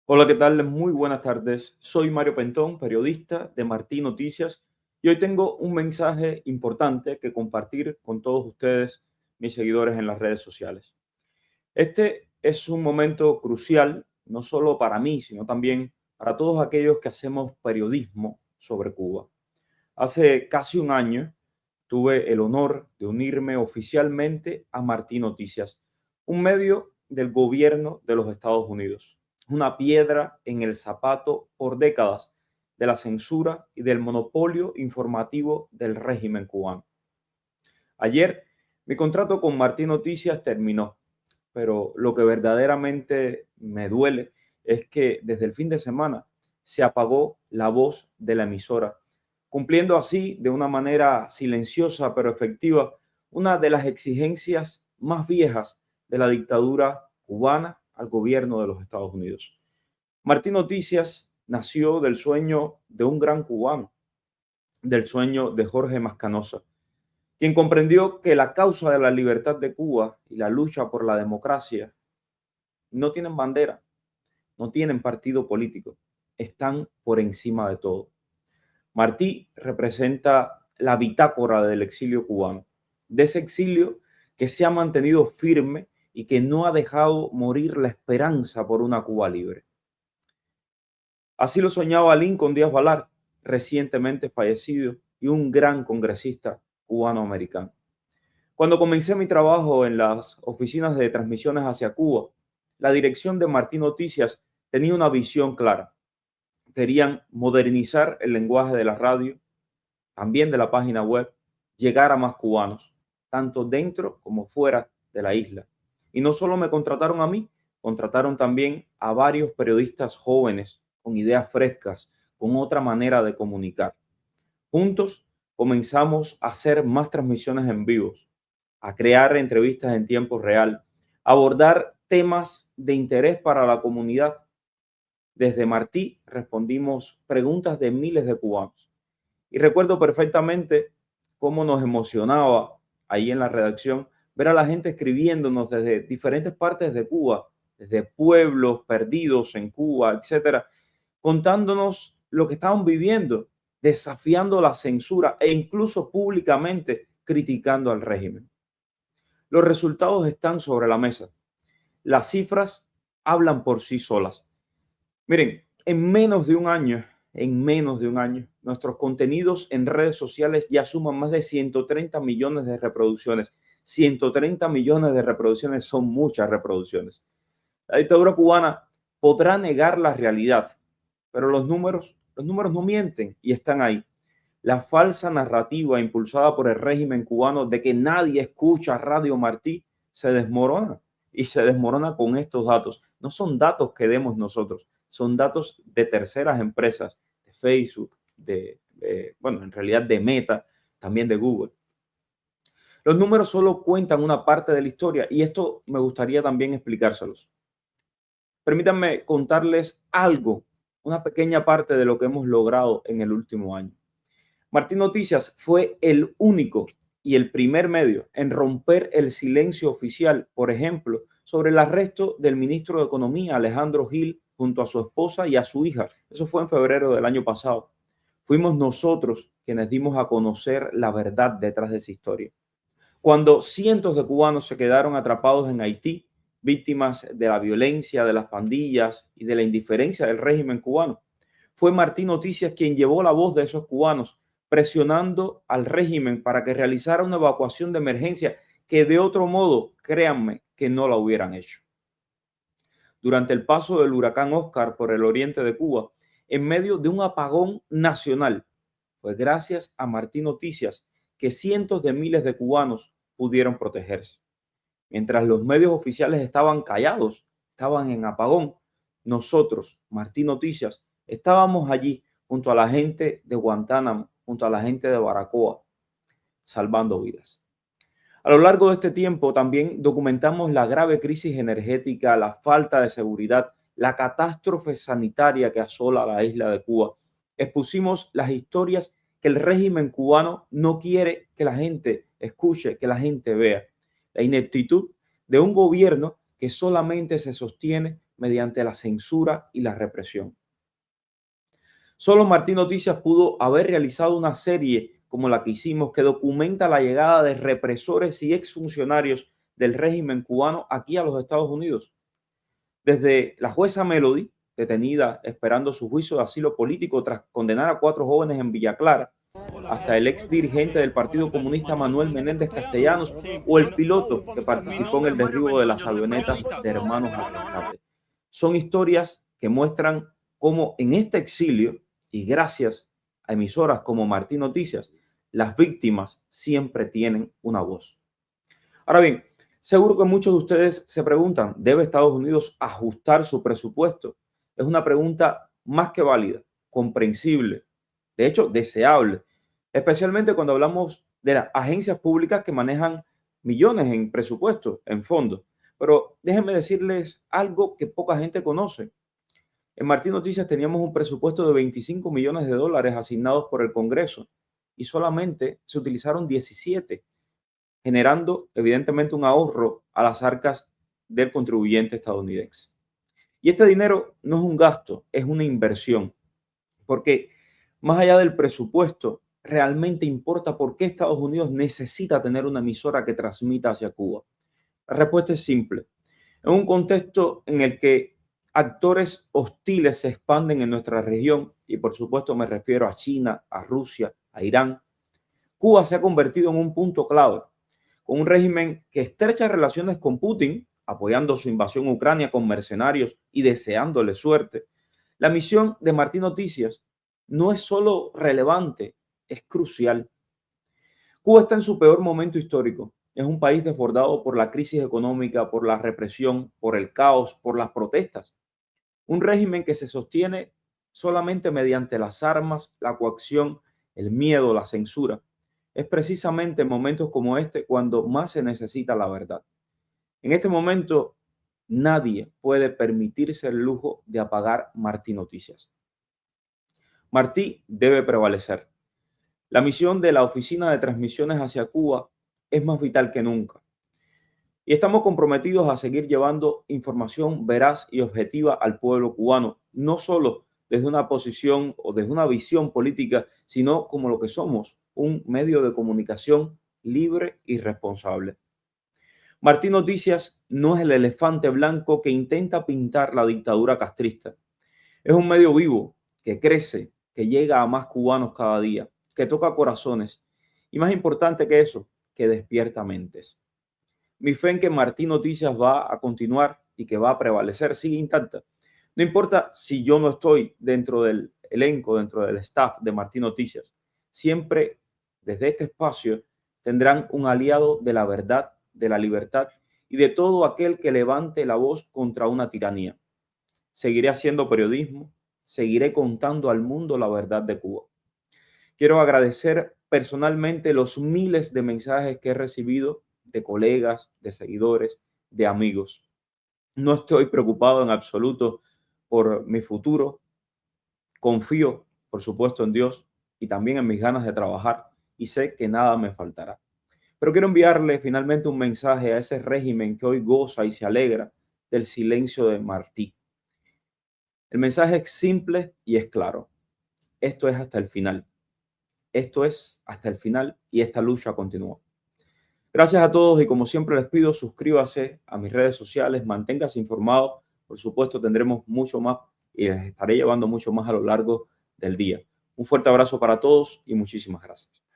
Hola, ¿qué tal? Muy buenas tardes. Soy Mario Pentón, periodista de Martí Noticias, y hoy tengo un mensaje importante que compartir con todos ustedes, mis seguidores en las redes sociales. Este es un momento crucial, no solo para mí, sino también para todos aquellos que hacemos periodismo sobre Cuba. Hace casi un año tuve el honor de unirme oficialmente a Martí Noticias, un medio del gobierno de los Estados Unidos, una piedra en el zapato por décadas de la censura y del monopolio informativo del régimen cubano. Ayer mi contrato con Martí Noticias terminó, pero lo que verdaderamente me duele es que desde el fin de semana se apagó la voz de la emisora, cumpliendo así de una manera silenciosa pero efectiva una de las exigencias más viejas de la dictadura cubana al gobierno de los Estados Unidos. Martí Noticias nació del sueño de un gran cubano, del sueño de Jorge Mascanosa, quien comprendió que la causa de la libertad de Cuba y la lucha por la democracia no tienen bandera, no tienen partido político, están por encima de todo. Martí representa la bitácora del exilio cubano, de ese exilio que se ha mantenido firme y que no ha dejado morir la esperanza por una Cuba libre. Así lo soñaba Lincoln Díaz Balart, recientemente fallecido y un gran congresista cubano-americano. Cuando comencé mi trabajo en las oficinas de transmisiones hacia Cuba, la dirección de Martí Noticias tenía una visión clara. Querían modernizar el lenguaje de la radio, también de la página web, llegar a más cubanos, tanto dentro como fuera de la isla. Y no solo me contrataron a mí, contrataron también a varios periodistas jóvenes con ideas frescas, con otra manera de comunicar. Juntos comenzamos a hacer más transmisiones en vivos, a crear entrevistas en tiempo real, a abordar temas de interés para la comunidad. Desde Martí respondimos preguntas de miles de cubanos. Y recuerdo perfectamente cómo nos emocionaba ahí en la redacción ver a la gente escribiéndonos desde diferentes partes de Cuba, desde pueblos perdidos en Cuba, etcétera, contándonos lo que estaban viviendo, desafiando la censura e incluso públicamente criticando al régimen. Los resultados están sobre la mesa. Las cifras hablan por sí solas. Miren, en menos de un año, nuestros contenidos en redes sociales ya suman más de 130 millones de reproducciones. 130 millones de reproducciones son muchas reproducciones. La dictadura cubana podrá negar la realidad, pero los números no mienten y están ahí. La falsa narrativa impulsada por el régimen cubano de que nadie escucha Radio Martí se desmorona y se desmorona con estos datos. No son datos que demos nosotros, son datos de terceras empresas, de Facebook, bueno, en realidad de Meta, también de Google. Los números solo cuentan una parte de la historia y esto me gustaría también explicárselos. Permítanme contarles algo, una pequeña parte de lo que hemos logrado en el último año. Martí Noticias fue el único y el primer medio en romper el silencio oficial, por ejemplo, sobre el arresto del ministro de Economía, Alejandro Gil, junto a su esposa y a su hija. Eso fue en febrero del año pasado. Fuimos nosotros quienes dimos a conocer la verdad detrás de esa historia. Cuando cientos de cubanos se quedaron atrapados en Haití, víctimas de la violencia, de las pandillas y de la indiferencia del régimen cubano, fue Martí Noticias quien llevó la voz de esos cubanos, presionando al régimen para que realizara una evacuación de emergencia que de otro modo, créanme, que no la hubieran hecho. Durante el paso del huracán Oscar por el oriente de Cuba, en medio de un apagón nacional, fue gracias a Martí Noticias que cientos de miles de cubanos pudieron protegerse. Mientras los medios oficiales estaban callados, estaban en apagón, nosotros, Martí Noticias, estábamos allí junto a la gente de Guantánamo, junto a la gente de Baracoa, salvando vidas. A lo largo de este tiempo también documentamos la grave crisis energética, la falta de seguridad, la catástrofe sanitaria que asola a la isla de Cuba. Expusimos las historias que el régimen cubano no quiere que la gente escuche, que la gente vea. La ineptitud de un gobierno que solamente se sostiene mediante la censura y la represión. Solo Martín Noticias pudo haber realizado una serie como la que hicimos, que documenta la llegada de represores y exfuncionarios del régimen cubano aquí a los Estados Unidos. Desde la jueza Melody, detenida esperando su juicio de asilo político tras condenar a 4 jóvenes en Villa Clara, hasta el ex dirigente del Partido Comunista Manuel Menéndez Castellanos o el piloto que participó en el derribo de las avionetas de Hermanos al Rescate. Son historias que muestran cómo en este exilio, y gracias a emisoras como Martín Noticias, las víctimas siempre tienen una voz. Ahora bien, seguro que muchos de ustedes se preguntan, ¿debe Estados Unidos ajustar su presupuesto? Es una pregunta más que válida, comprensible, de hecho deseable, especialmente cuando hablamos de las agencias públicas que manejan millones en presupuesto, en fondos. Pero déjenme decirles algo que poca gente conoce. En Martín Noticias teníamos un presupuesto de 25 millones de dólares asignados por el Congreso y solamente se utilizaron 17, generando evidentemente un ahorro a las arcas del contribuyente estadounidense. Y este dinero no es un gasto, es una inversión, porque más allá del presupuesto, realmente importa por qué Estados Unidos necesita tener una emisora que transmita hacia Cuba. La respuesta es simple. En un contexto en el que actores hostiles se expanden en nuestra región, y por supuesto me refiero a China, a Rusia, a Irán, Cuba se ha convertido en un punto clave, con un régimen que estrecha relaciones con Putin, apoyando su invasión a Ucrania con mercenarios y deseándole suerte. La misión de Martín Noticias no es solo relevante, es crucial. Cuba está en su peor momento histórico. Es un país desbordado por la crisis económica, por la represión, por el caos, por las protestas. Un régimen que se sostiene solamente mediante las armas, la coacción, el miedo, la censura. Es precisamente en momentos como este cuando más se necesita la verdad. En este momento, nadie puede permitirse el lujo de apagar Martí Noticias. Martí debe prevalecer. La misión de la Oficina de Transmisiones hacia Cuba es más vital que nunca. Y estamos comprometidos a seguir llevando información veraz y objetiva al pueblo cubano, no solo desde una posición o desde una visión política, sino como lo que somos, un medio de comunicación libre y responsable. Martín Noticias no es el elefante blanco que intenta pintar la dictadura castrista. Es un medio vivo que crece, que llega a más cubanos cada día, que toca corazones y, más importante que eso, que despierta mentes. Mi fe en que Martín Noticias va a continuar y que va a prevalecer sigue intacta. No importa si yo no estoy dentro del elenco, dentro del staff de Martín Noticias. Siempre desde este espacio tendrán un aliado de la verdad, de la libertad y de todo aquel que levante la voz contra una tiranía. Seguiré haciendo periodismo, seguiré contando al mundo la verdad de Cuba. Quiero agradecer personalmente los miles de mensajes que he recibido de colegas, de seguidores, de amigos. No estoy preocupado en absoluto por mi futuro. Confío, por supuesto, en Dios y también en mis ganas de trabajar y sé que nada me faltará. Pero quiero enviarle finalmente un mensaje a ese régimen que hoy goza y se alegra del silencio de Martí. El mensaje es simple y es claro. Esto es hasta el final. Esto es hasta el final y esta lucha continúa. Gracias a todos y como siempre les pido, suscríbase a mis redes sociales, manténgase informado. Por supuesto, tendremos mucho más y les estaré llevando mucho más a lo largo del día. Un fuerte abrazo para todos y muchísimas gracias.